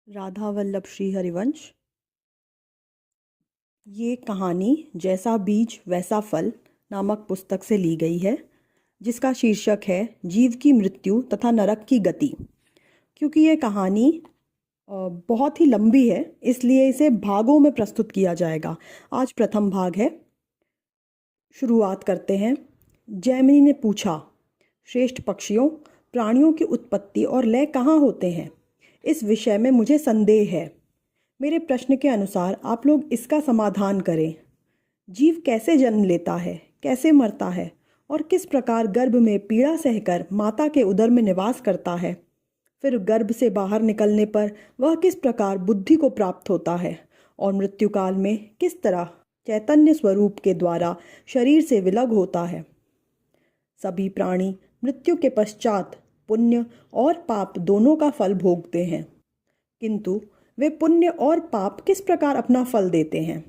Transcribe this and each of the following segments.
राधा वल्लभ श्री हरिवंश। ये कहानी जैसा बीज वैसा फल नामक पुस्तक से ली गई है, जिसका शीर्षक है जीव की मृत्यु तथा नरक की गति। क्योंकि ये कहानी बहुत ही लंबी है, इसलिए इसे भागों में प्रस्तुत किया जाएगा। आज प्रथम भाग है। शुरुआत करते हैं। जैमिनी ने पूछा, श्रेष्ठ पक्षियों, प्राणियों की उत्पत्ति और लय कहाँ होते हैं? इस विषय में मुझे संदेह है। मेरे प्रश्न के अनुसार आप लोग इसका समाधान करें। जीव कैसे जन्म लेता है, कैसे मरता है और किस प्रकार गर्भ में पीड़ा सहकर माता के उदर में निवास करता है? फिर गर्भ से बाहर निकलने पर वह किस प्रकार बुद्धि को प्राप्त होता है और मृत्युकाल में किस तरह चैतन्य स्वरूप के द्वारा शरीर से विलग होता है? सभी प्राणी मृत्यु के पश्चात पुण्य और पाप दोनों का फल भोगते हैं, किंतु वे पुण्य और पाप किस प्रकार अपना फल देते हैं?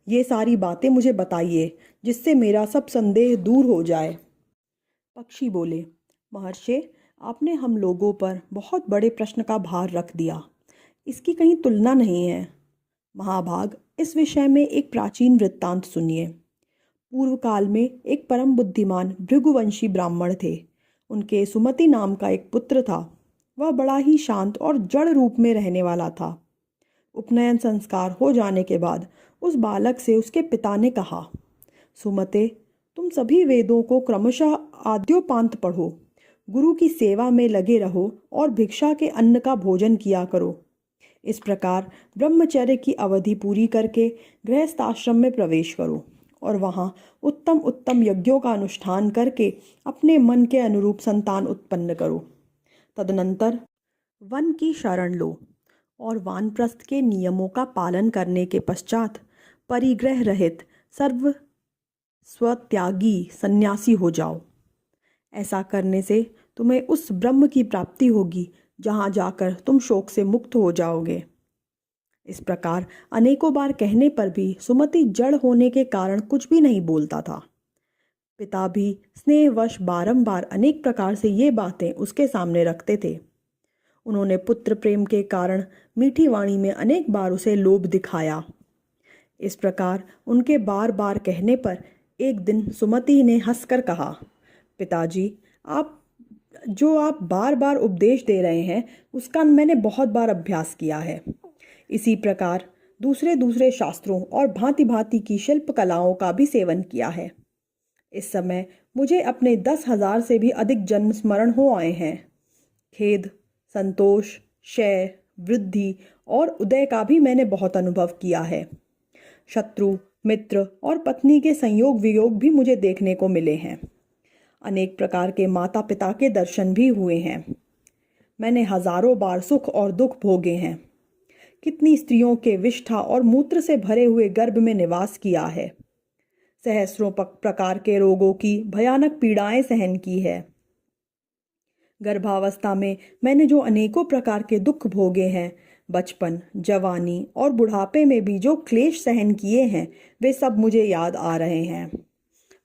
ये सारी बातें मुझे बताइए, जिससे मेरा सब संदेह दूर हो जाए। पक्षी बोले, महर्षि, आपने हम लोगों पर बहुत बड़े प्रश्न का भार रख दिया। इसकी कहीं तुलना नहीं है। महाभाग, इस विषय में एक प्राचीन वृत्तांत सुनिए। पूर्व काल में एक परम बुद्धिमान भृगुवंशी ब्राह्मण थे। उनके सुमति नाम का एक पुत्र था। वह बड़ा ही शांत और जड़ रूप में रहने वाला था। उपनयन संस्कार हो जाने के बाद उस बालक से उसके पिता ने कहा, सुमते, तुम सभी वेदों को क्रमशः आद्योपांत पढ़ो, गुरु की सेवा में लगे रहो और भिक्षा के अन्न का भोजन किया करो। इस प्रकार ब्रह्मचर्य की अवधि पूरी करके गृहस्थाश्रम में प्रवेश करो और वहाँ उत्तम उत्तम यज्ञों का अनुष्ठान करके अपने मन के अनुरूप संतान उत्पन्न करो। तदनंतर वन की शरण लो और वानप्रस्थ के नियमों का पालन करने के पश्चात परिग्रह रहित सर्व स्वत्यागी सन्यासी हो जाओ। ऐसा करने से तुम्हें उस ब्रह्म की प्राप्ति होगी जहाँ जाकर तुम शोक से मुक्त हो जाओगे। इस प्रकार अनेकों बार कहने पर भी सुमति जड़ होने के कारण कुछ भी नहीं बोलता था। पिता भी स्नेहवश बारंबार अनेक प्रकार से ये बातें उसके सामने रखते थे। उन्होंने पुत्र प्रेम के कारण मीठी वाणी में अनेक बार उसे लोभ दिखाया। इस प्रकार उनके बार बार कहने पर एक दिन सुमति ने हंसकर कहा, पिताजी, आप बार बार उपदेश दे रहे हैं, उसका मैंने बहुत बार अभ्यास किया है। इसी प्रकार दूसरे दूसरे शास्त्रों और भांति भांति की शिल्प कलाओं का भी सेवन किया है। इस समय मुझे अपने 10,000 से भी अधिक जन्म स्मरण हो आए हैं। खेद, संतोष, क्षय, वृद्धि और उदय का भी मैंने बहुत अनुभव किया है। शत्रु, मित्र और पत्नी के संयोग वियोग भी मुझे देखने को मिले हैं। अनेक प्रकार के माता पिता के दर्शन भी हुए हैं। मैंने हजारों बार सुख और दुख भोगे हैं। कितनी स्त्रियों के विष्ठा और मूत्र से भरे हुए गर्भ में निवास किया है। सहस्रों प्रकार के रोगों की भयानक पीड़ाएं सहन की है। गर्भावस्था में मैंने जो अनेकों प्रकार के दुख भोगे हैं, बचपन, जवानी और बुढ़ापे में भी जो क्लेश सहन किए हैं, वे सब मुझे याद आ रहे हैं।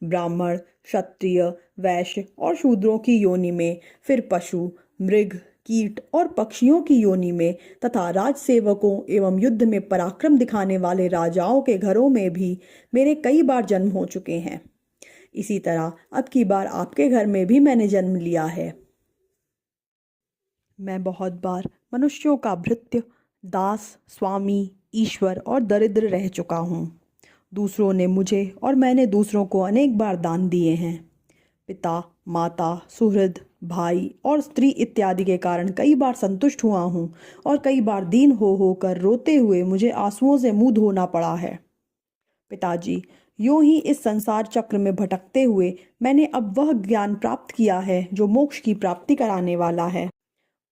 ब्राह्मण, क्षत्रिय, वैश्य और शूद्रों की योनि में, फिर पशु, मृग, कीट और पक्षियों की योनि में तथा राजसेवकों एवं युद्ध में पराक्रम दिखाने वाले राजाओं के घरों में भी मेरे कई बार जन्म हो चुके हैं। इसी तरह अब की बार आपके घर में भी मैंने जन्म लिया है। मैं बहुत बार मनुष्यों का भृत्य, दास, स्वामी, ईश्वर और दरिद्र रह चुका हूँ। दूसरों ने मुझे और मैंने दूसरों को अनेक बार दान दिए हैं। पिता, माता, सुहृद, भाई और स्त्री इत्यादि के कारण कई बार संतुष्ट हुआ हूँ और कई बार दीन हो होकर रोते हुए मुझे आंसुओं से मुंह धोना पड़ा है। पिताजी, यूं ही इस संसार चक्र में भटकते हुए मैंने अब वह ज्ञान प्राप्त किया है जो मोक्ष की प्राप्ति कराने वाला है।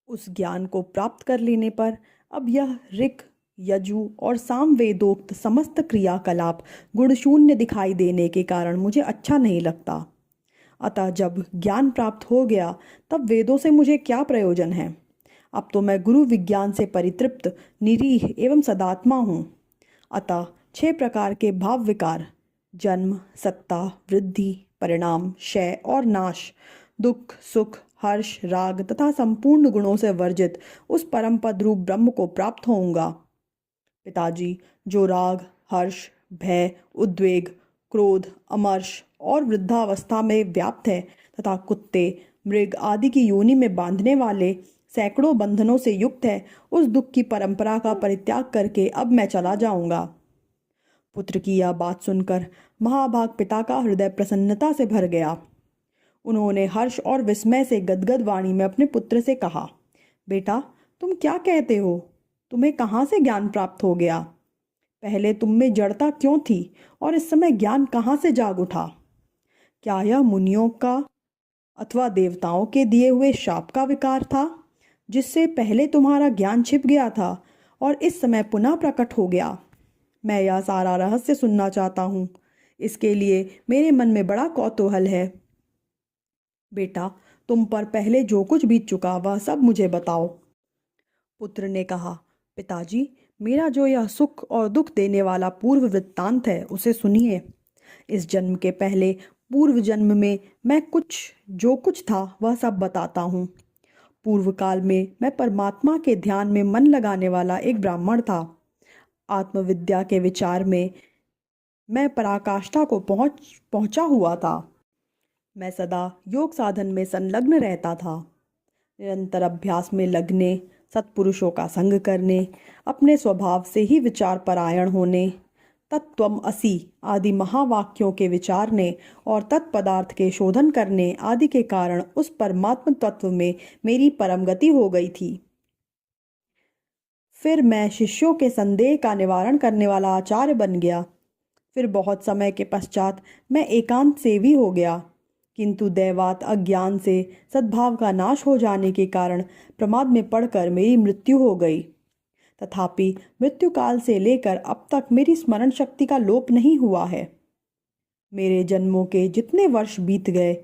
उस ज्ञान को प्राप्त कर लेने पर अब यह ऋक्, यजु और साम वेदोक्त समस्त क्रियाकलाप गुणशून्य दिखाई देने के कारण मुझे अच्छा नहीं लगता। अतः जब ज्ञान प्राप्त हो गया, तब वेदों से मुझे क्या प्रयोजन है? अब तो मैं गुरु विज्ञान से परितृप्त, निरीह एवं सदात्मा हूँ। अतः 6 प्रकार के भाव विकार, जन्म, सत्ता, वृद्धि, परिणाम, क्षय और नाश, दुख, सुख, हर्ष, राग तथा संपूर्ण गुणों से वर्जित उस परम पद रूप ब्रह्म को प्राप्त होऊंगा। पिताजी, जो राग, हर्ष, भय, उद्वेग, क्रोध, अमर्ष और वृद्धावस्था में व्याप्त है तथा कुत्ते, मृग आदि की योनि में बांधने वाले सैकड़ों बंधनों से युक्त है, उस दुख की परंपरा का परित्याग करके अब मैं चला जाऊंगा। पुत्र की यह बात सुनकर महाभाग पिता का हृदय प्रसन्नता से भर गया। उन्होंने हर्ष और विस्मय से गदगद वाणी में अपने पुत्र से कहा, बेटा, तुम क्या कहते हो? तुम्हें कहाँ से ज्ञान प्राप्त हो गया? पहले तुम में जड़ता क्यों थी और इस समय ज्ञान कहाँ से जाग उठा? क्या यह मुनियों का अथवा देवताओं के दिए हुए शाप का विकार था, जिससे पहले तुम्हारा ज्ञान छिप गया था और इस समय पुनः प्रकट हो गया? मैं यह सारा रहस्य सुनना चाहता हूँ। इसके लिए मेरे मन में बड़ा कौतूहल है। बेटा, तुम पर पहले जो कुछ बीत चुका वह सब मुझे बताओ। पुत्र ने कहा, पिताजी, मेरा जो यह सुख और दुख देने वाला पूर्व वृत्तांत है उसे सुनिए। इस जन्म के पहले पूर्व जन्म में मैं जो कुछ था वह सब बताता हूँ। पूर्व काल में मैं परमात्मा के ध्यान में मन लगाने वाला एक ब्राह्मण था। आत्मविद्या के विचार में मैं पराकाष्ठा को पहुंचा हुआ था। मैं सदा योग साधन में संलग्न रहता था। निरंतर अभ्यास में लगने, सत्पुरुषों का संग करने, अपने स्वभाव से ही विचार परायण होने, तत्त्वम असि आदि महावाक्यों के विचारने और तत्पदार्थ के शोधन करने आदि के कारण उस परमात्म तत्व में मेरी परम गति हो गई थी। फिर मैं शिष्यों के संदेह का निवारण करने वाला आचार्य बन गया। फिर बहुत समय के पश्चात मैं एकांत सेवी हो गया, किंतु दैवात अज्ञान से सद्भाव का नाश हो जाने के कारण प्रमाद में पड़कर मेरी मृत्यु हो गई। तथापि मृत्यु काल से लेकर अब तक मेरी स्मरण शक्ति का लोप नहीं हुआ है। मेरे जन्मों के जितने वर्ष बीत गए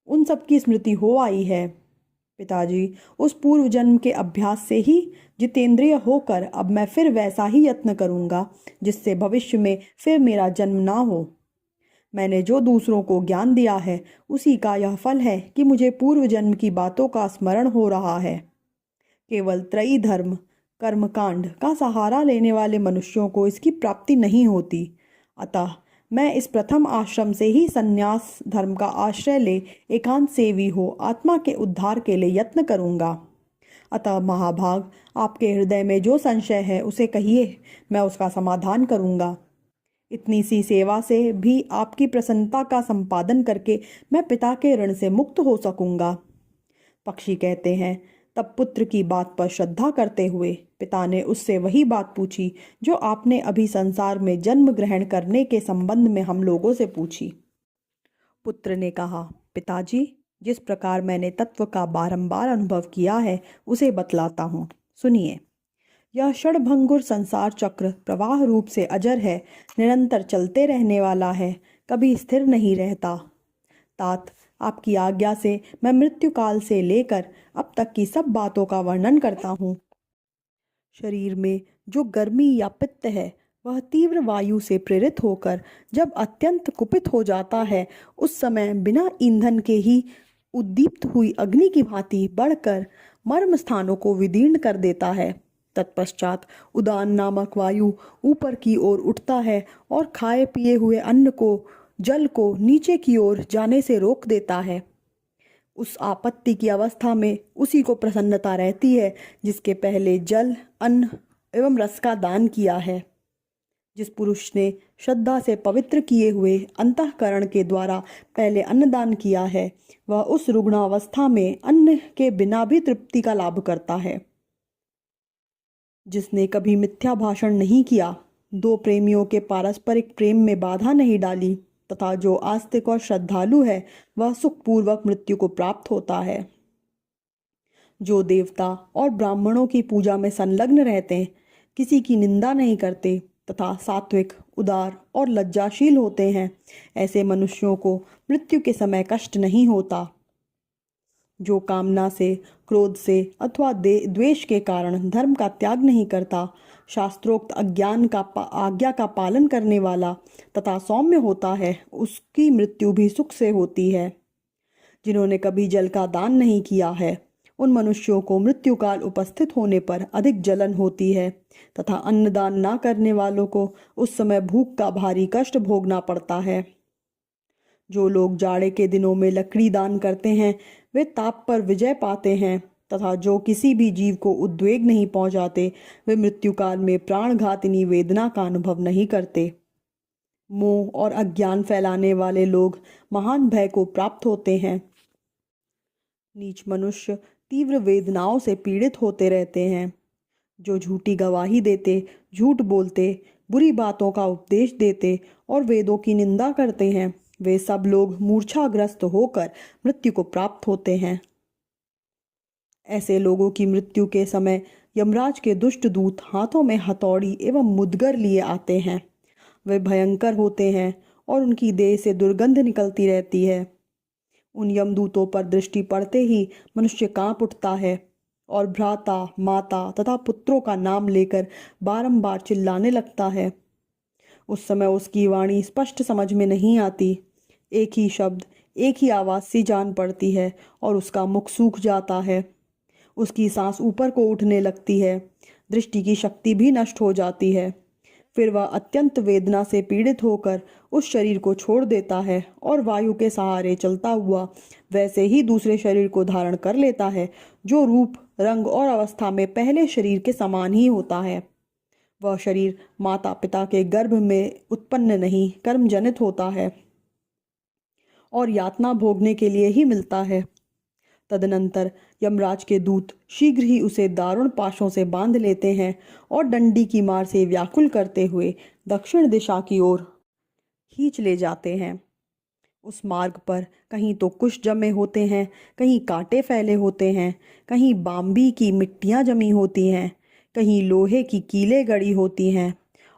उन सब की स्मृति हो आई है। पिताजी, उस पूर्व जन्म के अभ्यास से ही जितेंद्रिय होकर अब मैं फिर वैसा ही यत्न करूंगा जिससे भविष्य में फिर मेरा जन्म ना हो। मैंने जो दूसरों को ज्ञान दिया है उसी का यह फल है कि मुझे पूर्व जन्म की बातों का स्मरण हो रहा है। केवल त्रयी धर्म कर्मकांड का सहारा लेने वाले मनुष्यों को इसकी प्राप्ति नहीं होती। अतः मैं इस प्रथम आश्रम से ही संन्यास धर्म का आश्रय ले एकांत सेवी हो आत्मा के उद्धार के लिए यत्न करूंगा। अतः महाभाग, आपके हृदय में जो संशय है उसे कहिए, मैं उसका समाधान करूंगा। इतनी सी सेवा से भी आपकी प्रसन्नता का संपादन करके मैं पिता के ऋण से मुक्त हो सकूंगा। पक्षी कहते हैं, तब पुत्र की बात पर श्रद्धा करते हुए पिता ने उससे वही बात पूछी जो आपने अभी संसार में जन्म ग्रहण करने के संबंध में हम लोगों से पूछी। पुत्र ने कहा, पिताजी, जिस प्रकार मैंने तत्व का बारंबार अनुभव किया है उसे बतलाता हूँ, सुनिए। यह क्षणभंगुर संसार चक्र प्रवाह रूप से अजर है, निरंतर चलते रहने वाला है, कभी स्थिर नहीं रहता। तात, आपकी आज्ञा से मैं मृत्यु काल से लेकर अब तक की सब बातों का वर्णन करता हूँ। शरीर में जो गर्मी या पित्त है वह तीव्र वायु से प्रेरित होकर जब अत्यंत कुपित हो जाता है उस समय बिना ईंधन के ही उद्दीप्त हुई अग्नि की भांति बढ़कर मर्म स्थानों को विदीर्ण कर देता है। तत्पश्चात उदान नामक वायु ऊपर की ओर उठता है और खाए पिए हुए अन्न को, जल को नीचे की ओर जाने से रोक देता है। उस आपत्ति की अवस्था में उसी को प्रसन्नता रहती है जिसके पहले जल, अन्न एवं रस का दान किया है। जिस पुरुष ने श्रद्धा से पवित्र किए हुए अंतःकरण के द्वारा पहले अन्नदान किया है वह उस रुग्णावस्था में अन्न के बिना भी तृप्ति का लाभ करता है। जिसने कभी मिथ्या भाषण नहीं किया, दो प्रेमियों के पारस्परिक प्रेम में बाधा नहीं डाली तथा जो आस्तिक और श्रद्धालु है वह सुखपूर्वक मृत्यु को प्राप्त होता है। जो देवता और ब्राह्मणों की पूजा में संलग्न रहते, किसी की निंदा नहीं करते तथा सात्विक, उदार और लज्जाशील होते हैं, ऐसे मनुष्यों को मृत्यु के समय कष्ट नहीं होता। जो कामना से, क्रोध से अथवा द्वेष के कारण धर्म का त्याग नहीं करता, शास्त्रोक्त आज्ञा का पालन करने वाला तथा सौम्य होता है, उसकी मृत्यु भी सुख से होती है। जिन्होंने कभी जल का दान नहीं किया है, उन मनुष्यों को मृत्यु काल उपस्थित होने पर अधिक जलन होती है तथा अन्नदान न करने वालों को उस समय भूख का भारी कष्ट भोगना पड़ता है। जो लोग जाड़े के दिनों में लकड़ी दान करते हैं वे ताप पर विजय पाते हैं तथा जो किसी भी जीव को उद्वेग नहीं पहुंचाते वे मृत्यु काल में प्राणघातिनी वेदना का अनुभव नहीं करते। मोह और अज्ञान फैलाने वाले लोग महान भय को प्राप्त होते हैं। नीच मनुष्य तीव्र वेदनाओं से पीड़ित होते रहते हैं। जो झूठी गवाही देते, झूठ बोलते, बुरी बातों का उपदेश देते और वेदों की निंदा करते हैं, वे सब लोग मूर्छाग्रस्त होकर मृत्यु को प्राप्त होते हैं। ऐसे लोगों की मृत्यु के समय यमराज के दुष्ट दूत हाथों में हथौड़ी एवं मुदगर लिए आते हैं। वे भयंकर होते हैं और उनकी देह से दुर्गंध निकलती रहती है। उन यमदूतों पर दृष्टि पड़ते ही मनुष्य कांप उठता है और भ्राता, माता तथा पुत्रों का नाम लेकर बारंबार चिल्लाने लगता है। उस समय उसकी वाणी स्पष्ट समझ में नहीं आती। एक ही शब्द, एक ही आवाज़ सी जान पड़ती है और उसका मुख सूख जाता है। उसकी सांस ऊपर को उठने लगती है। दृष्टि की शक्ति भी नष्ट हो जाती है। फिर वह अत्यंत वेदना से पीड़ित होकर उस शरीर को छोड़ देता है और वायु के सहारे चलता हुआ वैसे ही दूसरे शरीर को धारण कर लेता है, जो रूप, रंग और अवस्था में पहले शरीर के समान ही होता है। वह शरीर माता पिता के गर्भ में उत्पन्न नहीं, कर्मजनित होता है और यातना भोगने के लिए ही मिलता है। तदनंतर यमराज के दूत शीघ्र ही उसे दारुण पाशों से बांध लेते हैं और डंडी की मार से व्याकुल करते हुए दक्षिण दिशा की ओर खींच ले जाते हैं। उस मार्ग पर कहीं तो कुश जमे होते हैं, कहीं कांटे फैले होते हैं, कहीं बाम्बी की मिट्टियां जमी होती हैं, कहीं लोहे की कीलें गड़ी होती हैं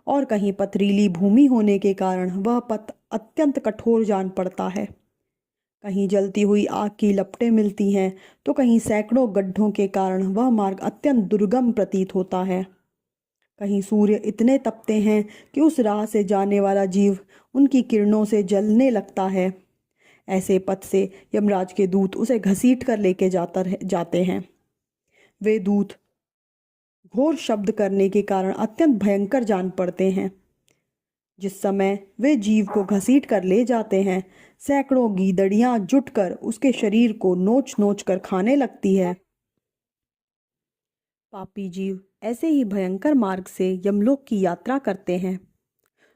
और कहीं पथरीली भूमि होने के कारण वह पथ अत्यंत कठोर जान पड़ता है। कहीं जलती हुई आग की लपटें मिलती हैं तो कहीं सैकड़ों गड्ढों के कारण वह मार्ग अत्यंत दुर्गम प्रतीत होता है। कहीं सूर्य इतने तपते हैं कि उस राह से जाने वाला जीव उनकी किरणों से जलने लगता है। ऐसे पथ से यमराज के दूत उसे घसीट कर लेके जाते हैं। वे दूत घोर शब्द करने के कारण अत्यंत भयंकर जान पड़ते हैं। जिस समय वे जीव को घसीट कर ले जाते हैं, सैकड़ों गीदड़ियां जुटकर उसके शरीर को नोच नोच कर खाने लगती है। पापी जीव ऐसे ही भयंकर मार्ग से यमलोक की यात्रा करते हैं।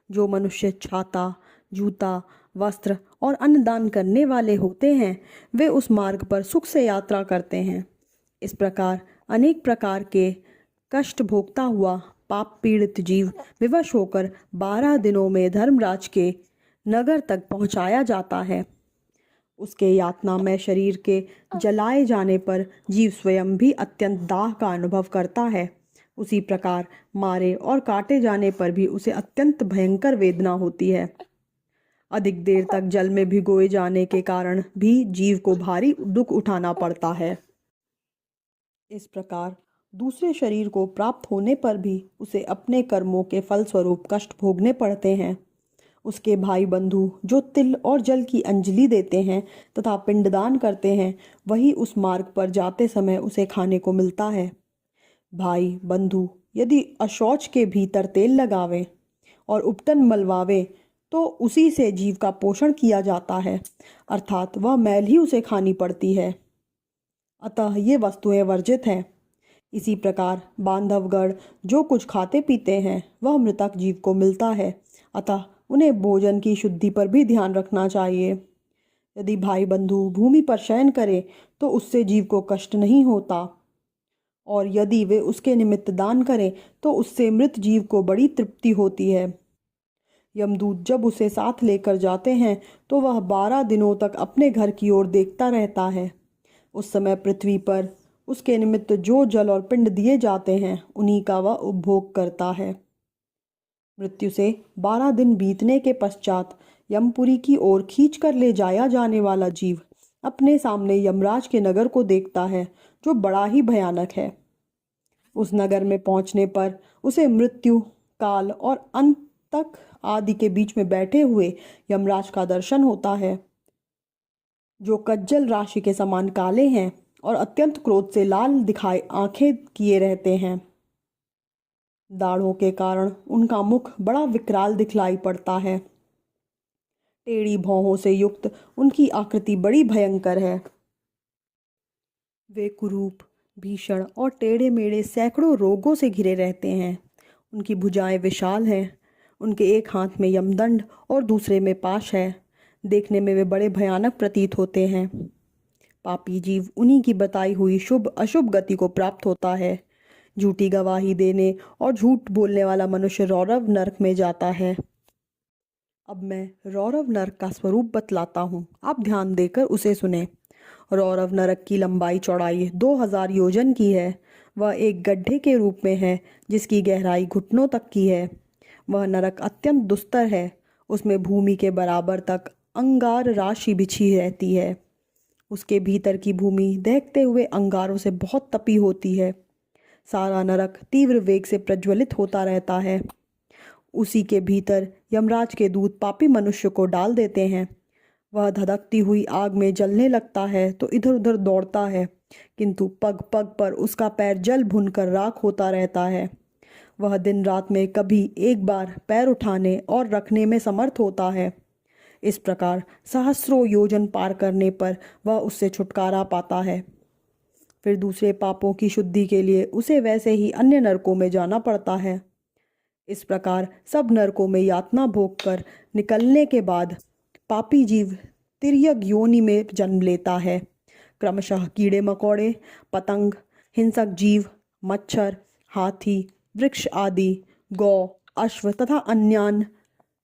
जो मनुष्य छाता, जूता, वस्त्र और अन्नदान करने वाले होते हैं, वे उस मार्ग पर सुख से यात्रा करते हैं। इस प्रकार अनेक प्रकार के कष्ट भोगता हुआ पाप पीड़ित जीव विवश होकर 12 दिनों में धर्मराज के नगर तक पहुंचाया जाता है। उसके यातनामय शरीर के जलाए जाने पर जीव स्वयं भी अत्यंत दाह का अनुभव करता है। उसी प्रकार मारे और काटे जाने पर भी उसे अत्यंत भयंकर वेदना होती है। अधिक देर तक जल में भिगोए जाने के कारण भी जीव को भारी दुख उठाना पड़ता है। इस प्रकार दूसरे शरीर को प्राप्त होने पर भी उसे अपने कर्मों के फलस्वरूप कष्ट भोगने पड़ते हैं। उसके भाई बंधु जो तिल और जल की अंजलि देते हैं तथा पिंडदान करते हैं, वही उस मार्ग पर जाते समय उसे खाने को मिलता है। भाई बंधु यदि अशौच के भीतर तेल लगावे और उपटन मलवावे तो उसी से जीव का पोषण किया जाता है, अर्थात वह मैल ही उसे खानी पड़ती है। अतः ये वस्तुएं वर्जित हैं। इसी प्रकार बांधवगढ़ जो कुछ खाते पीते हैं वह मृतक जीव को मिलता है, अतः उन्हें भोजन की शुद्धि पर भी ध्यान रखना चाहिए। यदि भाई बंधु भूमि पर शयन करे तो उससे जीव को कष्ट नहीं होता, और यदि वे उसके निमित्त दान करें तो उससे मृत जीव को बड़ी तृप्ति होती है। यमदूत जब उसे साथ लेकर जाते हैं तो वह 12 दिनों तक अपने घर की ओर देखता रहता है। उस समय पृथ्वी पर उसके निमित्त जो जल और पिंड दिए जाते हैं उन्हीं का वह उपभोग करता है। मृत्यु से 12 दिन बीतने के पश्चात यमपुरी की ओर खींच कर ले जाया जाने वाला जीव अपने सामने यमराज के नगर को देखता है, जो बड़ा ही भयानक है। उस नगर में पहुंचने पर उसे मृत्यु, काल और अंतक आदि के बीच में बैठे हुए यमराज का दर्शन होता है। जो कज्जल राशि के समान काले हैं और अत्यंत क्रोध से लाल दिखाई आंखें किए रहते हैं। दाढ़ों के कारण उनका मुख बड़ा विकराल दिखलाई पड़ता है। टेढ़ी भौहों से युक्त उनकी आकृति बड़ी भयंकर है। वे कुरूप, भीषण और टेढ़े मेढ़े सैकड़ों रोगों से घिरे रहते हैं। उनकी भुजाएं विशाल हैं। उनके एक हाथ में यमदंड और दूसरे में पाश है। देखने में वे बड़े भयानक प्रतीत होते हैं। पापी जीव उन्हीं की बताई हुई शुभ अशुभ गति को प्राप्त होता है। झूठी गवाही देने और झूठ बोलने वाला मनुष्य रौरव नरक में जाता है। अब मैं रौरव नरक का स्वरूप बतलाता हूँ, आप ध्यान देकर उसे सुने। रौरव नरक की लंबाई चौड़ाई 2000 योजन की है। वह एक गड्ढे के रूप में है जिसकी गहराई घुटनों तक की है। वह नरक अत्यंत दुस्तर है। उसमें भूमि के बराबर तक अंगार राशि बिछी रहती है। उसके भीतर की भूमि दहकते हुए अंगारों से बहुत तपी होती है। सारा नरक तीव्र वेग से प्रज्वलित होता रहता है। उसी के भीतर यमराज के दूत पापी मनुष्य को डाल देते हैं। वह धधकती हुई आग में जलने लगता है तो इधर उधर दौड़ता है, किंतु पग पग पर उसका पैर जल भुनकर राख होता रहता है। वह दिन रात में कभी एक बार पैर उठाने और रखने में समर्थ होता है। इस प्रकार सहस्रों योजन पार करने पर वह उससे छुटकारा पाता है। फिर दूसरे पापों की शुद्धि के लिए उसे वैसे ही अन्य नरकों में जाना पड़ता है। इस प्रकार सब नरकों में यातना भोग कर निकलने के बाद पापी जीव तिर्यक योनि में जन्म लेता है। क्रमशः कीड़े मकोड़े, पतंग, हिंसक जीव, मच्छर, हाथी, वृक्ष आदि, गौ, अश्व तथा अन्यान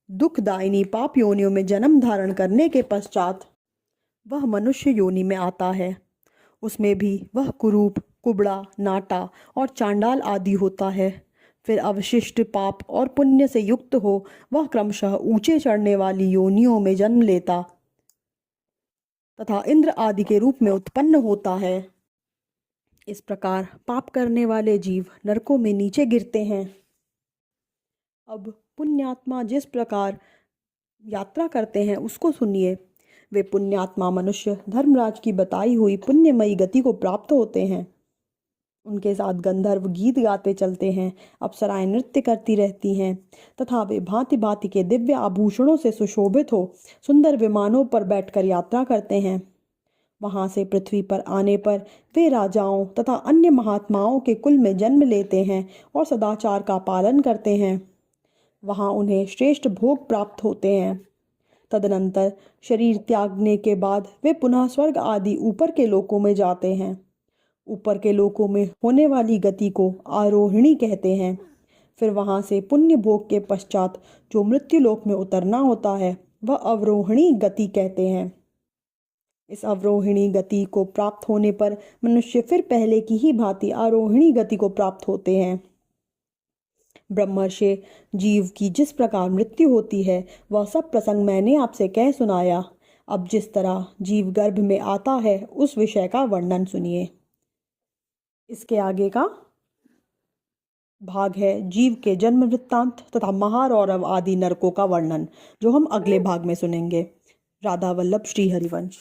दुखदायिनी पाप योनियों में जन्म धारण करने के पश्चात वह मनुष्य योनि में आता है। उसमें भी वह कुरूप, कुबड़ा, नाटा और चांडाल आदि होता है। फिर अवशिष्ट पाप और पुण्य से युक्त हो वह क्रमशः ऊंचे चढ़ने वाली योनियों में जन्म लेता तथा इंद्र आदि के रूप में उत्पन्न होता है। इस प्रकार पाप करने वाले जीव नरकों में नीचे गिरते हैं। अब पुण्यात्मा जिस प्रकार यात्रा करते हैं उसको सुनिए। वे पुण्यात्मा मनुष्य धर्मराज की बताई हुई पुण्यमयी गति को प्राप्त होते हैं। उनके साथ गंधर्व गीत गाते चलते हैं, अप्सराएं नृत्य करती रहती हैं तथा वे भांति भांति के दिव्य आभूषणों से सुशोभित हो सुंदर विमानों पर बैठकर यात्रा करते हैं। वहां से पृथ्वी पर आने पर वे राजाओं तथा अन्य महात्माओं के कुल में जन्म लेते हैं और सदाचार का पालन करते हैं। वहां उन्हें श्रेष्ठ भोग प्राप्त होते हैं। तदनंतर शरीर त्यागने के बाद वे पुनः स्वर्ग आदि ऊपर के लोकों में जाते हैं। ऊपर के लोकों में होने वाली गति को आरोहिणी कहते हैं। फिर वहां से पुण्य भोग के पश्चात जो मृत्यु लोक में उतरना होता है वह अवरोहिणी गति कहते हैं। इस अवरोहिणी गति को प्राप्त होने पर मनुष्य फिर पहले की ही भांति आरोहिणी गति को प्राप्त होते हैं। ब्रह्मर्षि जीव की जिस प्रकार मृत्यु होती है वह सब प्रसंग मैंने आपसे कह सुनाया। अब जिस तरह जीव गर्भ में आता है उस विषय का वर्णन सुनिए। इसके आगे का भाग है जीव के जन्म वृत्तांत तथा महारौरव आदि नरकों का वर्णन, जो हम अगले भाग में सुनेंगे। राधा वल्लभ श्री हरिवंश।